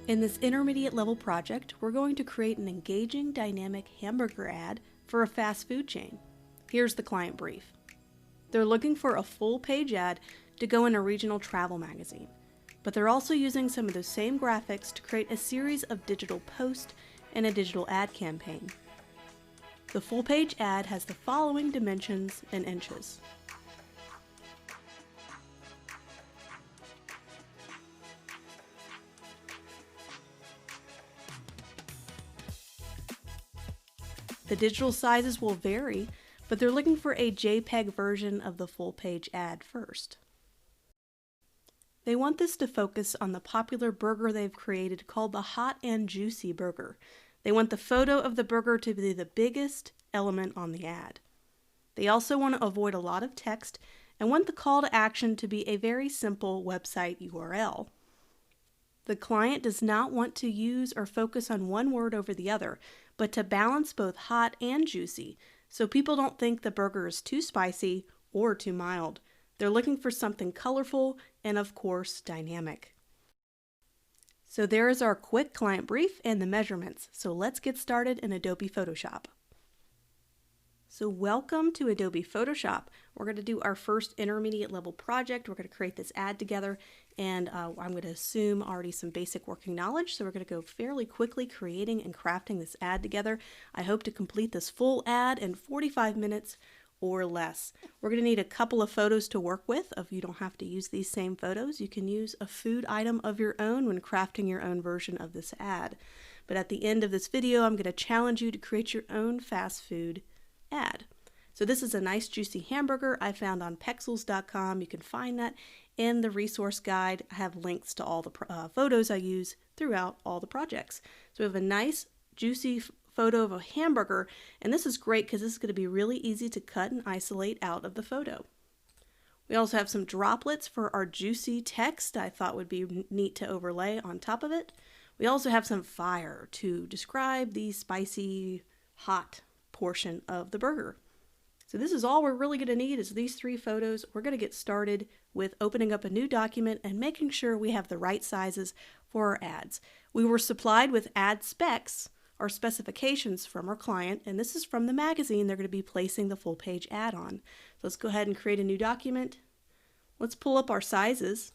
In this intermediate level project, we're going to create an engaging, dynamic hamburger ad for a fast food chain. Here's the client brief. They're looking for a full-page ad to go in a regional travel magazine, but they're also using some of those same graphics to create a series of digital posts and a digital ad campaign. The full-page ad has the following dimensions in inches. The digital sizes will vary, but they're looking for a JPEG version of the full-page ad first. They want this to focus on the popular burger they've created called the Hot and Juicy Burger. They want the photo of the burger to be the biggest element on the ad. They also want to avoid a lot of text and want the call to action to be a very simple website URL. The client does not want to use or focus on one word over the other, but to balance both hot and juicy, so people don't think the burger is too spicy or too mild. They're looking for something colorful and, of course, dynamic. So there is our quick client brief and the measurements. So let's get started in Adobe Photoshop. So welcome to Adobe Photoshop. We're going to do our first intermediate level project. We're going to create this ad together, and I'm going to assume already some basic working knowledge. So we're going to go fairly quickly creating and crafting this ad together. I hope to complete this full ad in 45 minutes or less. We're going to need a couple of photos to work with. If you don't have to use these same photos, you can use a food item of your own when crafting your own version of this ad. But at the end of this video, I'm going to challenge you to create your own fast food ad. So this is a nice juicy hamburger I found on Pexels.com. You can find that in the resource guide. I have links to all the photos I use throughout all the projects. So we have a nice juicy photo of a hamburger, and this is great because this is going to be really easy to cut and isolate out of the photo. We also have some droplets for our juicy text I thought would be neat to overlay on top of it. We also have some fire to describe the spicy, hot portion of the burger. So this is all we're really going to need is these three photos. We're going to get started with opening up a new document and making sure we have the right sizes for our ads. We were supplied with ad specs, our specifications from our client, and this is from the magazine they're going to be placing the full page ad on. So let's go ahead and create a new document. Let's pull up our sizes.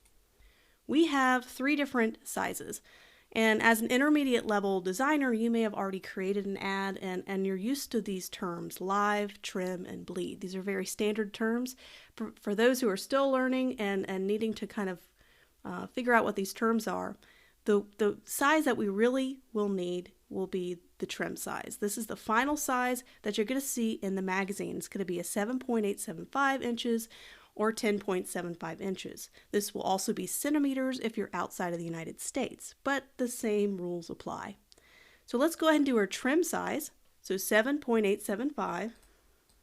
We have 3 different sizes. And as an intermediate level designer, you may have already created an ad and you're used to these terms, live, trim, and bleed. These are very standard terms. For those who are still learning and needing to kind of figure out what these terms are, the size that we really will need will be the trim size. This is the final size that you're going to see in the magazine. It's going to be a 7.875 inches or 10.75 inches. This will also be centimeters if you're outside of the United States, but the same rules apply. So let's go ahead and do our trim size. So 7.875.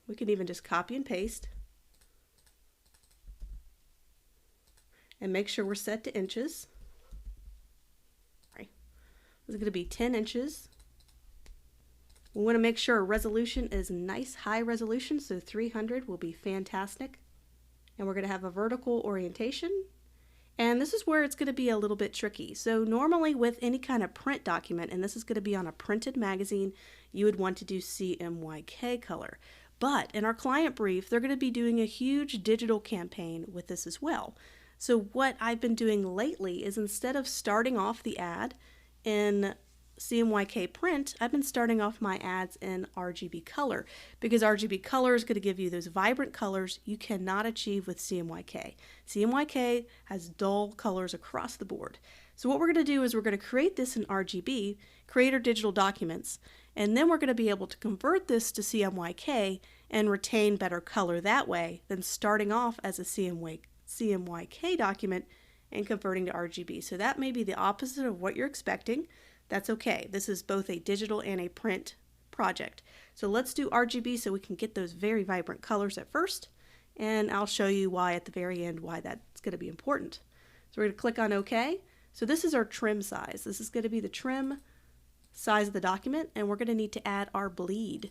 We can even just copy and paste and make sure we're set to inches. This is going to be 10 inches. We want to make sure our resolution is nice high resolution, so 300 will be fantastic. And we're going to have a vertical orientation. And this is where it's going to be a little bit tricky. So normally with any kind of print document, and this is going to be on a printed magazine, you would want to do CMYK color. But in our client brief, they're going to be doing a huge digital campaign with this as well. So what I've been doing lately is instead of starting off the ad in CMYK print, I've been starting off my ads in RGB color because RGB color is going to give you those vibrant colors you cannot achieve with CMYK. CMYK has dull colors across the board. So what we're going to do is we're going to create this in RGB, create our digital documents, and then we're going to be able to convert this to CMYK and retain better color that way than starting off as a CMYK document and converting to RGB. So that may be the opposite of what you're expecting. That's okay. This is both a digital and a print project. So let's do RGB so we can get those very vibrant colors at first, and I'll show you why at the very end why that's going to be important. So we're going to click on OK. So this is our trim size. This is going to be the trim size of the document, and we're going to need to add our bleed.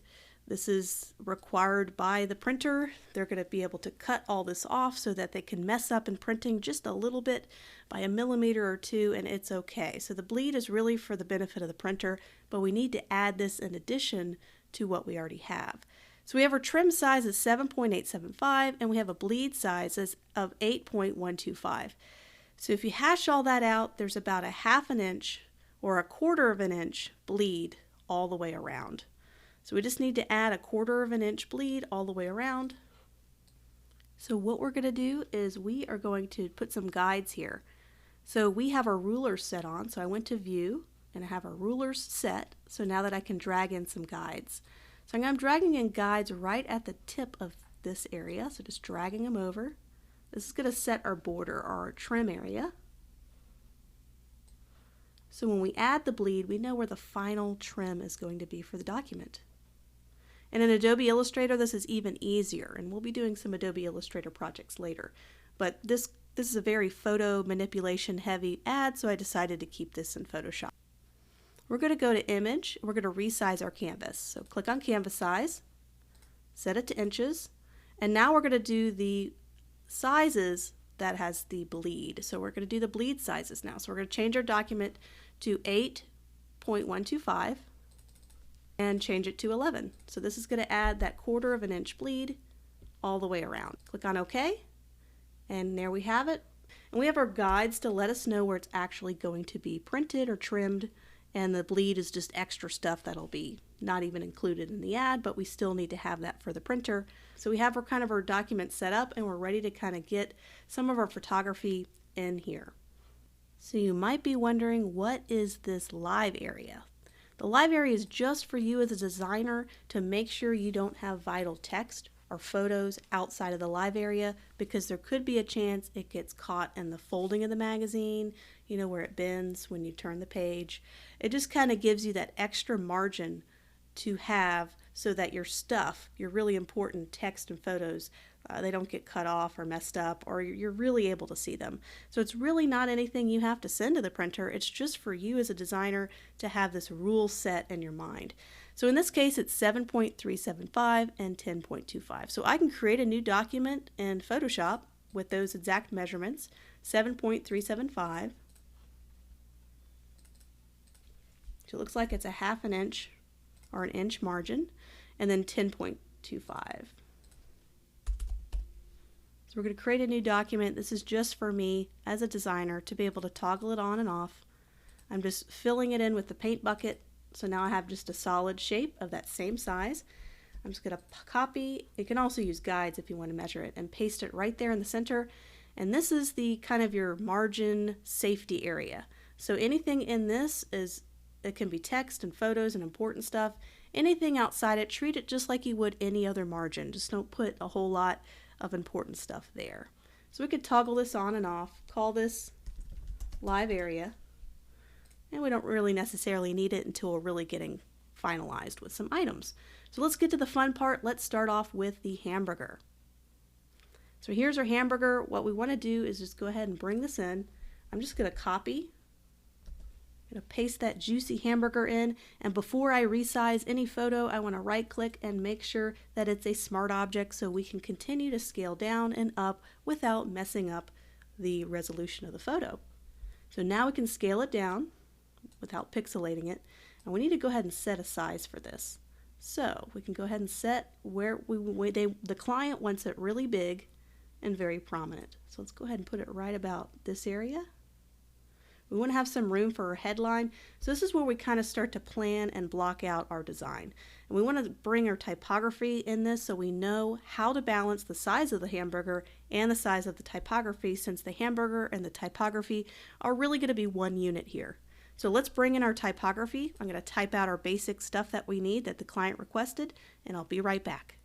This is required by the printer. They're going to be able to cut all this off so that they can mess up in printing just a little bit by 1 millimeter or 2, and it's okay. So the bleed is really for the benefit of the printer, but we need to add this in addition to what we already have. So we have our trim size as 7.875, and we have a bleed size of 8.125. So if you hash all that out, there's about a 1/2 inch or 1/4 inch bleed all the way around. So we just need to add a 1/4 inch bleed all the way around. So what we're going to do is we are going to put some guides here. So we have our rulers set on. So I went to view and I have our rulers set. So now that I can drag in some guides. So I'm dragging in guides right at the tip of this area. So just dragging them over. This is going to set our border or our trim area. So when we add the bleed, we know where the final trim is going to be for the document. And in Adobe Illustrator, this is even easier, and we'll be doing some Adobe Illustrator projects later. But this is a very photo manipulation heavy ad, so I decided to keep this in Photoshop. We're going to go to Image. We're going to resize our canvas. So click on Canvas Size, set it to inches, and now we're going to do the sizes that has the bleed. So we're going to do the bleed sizes now. So we're going to change our document to 8.125. and change it to 11. So this is going to add that 1/4 inch bleed all the way around. Click on OK, and there we have it. And we have our guides to let us know where it's actually going to be printed or trimmed, and the bleed is just extra stuff that'll be not even included in the ad, but we still need to have that for the printer. So we have our kind of our document set up, and we're ready to kind of get some of our photography in here. So you might be wondering, what is this live area? The live area is just for you as a designer to make sure you don't have vital text or photos outside of the live area, because there could be a chance it gets caught in the folding of the magazine, you know, where it bends when you turn the page. It just kind of gives you that extra margin to have so that your stuff, your really important text and photos, they don't get cut off or messed up, or you're really able to see them. So it's really not anything you have to send to the printer. It's just for you as a designer to have this rule set in your mind. So in this case, it's 7.375 and 10.25. So I can create a new document in Photoshop with those exact measurements, 7.375. So it looks like it's a 1/2 inch or 1 inch margin, and then 10.25. So we're going to create a new document. This is just for me as a designer to be able to toggle it on and off. I'm just filling it in with the paint bucket. So now I have just a solid shape of that same size. I'm just going to copy. You can also use guides if you want to measure it, and paste it right there in the center. And this is the kind of your margin safety area. So anything in this it can be text and photos and important stuff. Anything outside it, treat it just like you would any other margin. Just don't put a whole lot of important stuff there. So we could toggle this on and off, call this live area, and we don't really necessarily need it until we're really getting finalized with some items. So let's get to the fun part. Let's start off with the hamburger. So here's our hamburger. What we want to do is just go ahead and bring this in. I'm just going to copy. I'm going to paste that juicy hamburger in, and before I resize any photo, I want to right click and make sure that it's a smart object so we can continue to scale down and up without messing up the resolution of the photo. So now we can scale it down without pixelating it, and we need to go ahead and set a size for this. So we can go ahead and set where the client wants it really big and very prominent. So let's go ahead and put it right about this area. We want to have some room for our headline. So this is where we kind of start to plan and block out our design. And we want to bring our typography in this so we know how to balance the size of the hamburger and the size of the typography, since the hamburger and the typography are really going to be one unit here. So let's bring in our typography. I'm going to type out our basic stuff that we need that the client requested, and I'll be right back.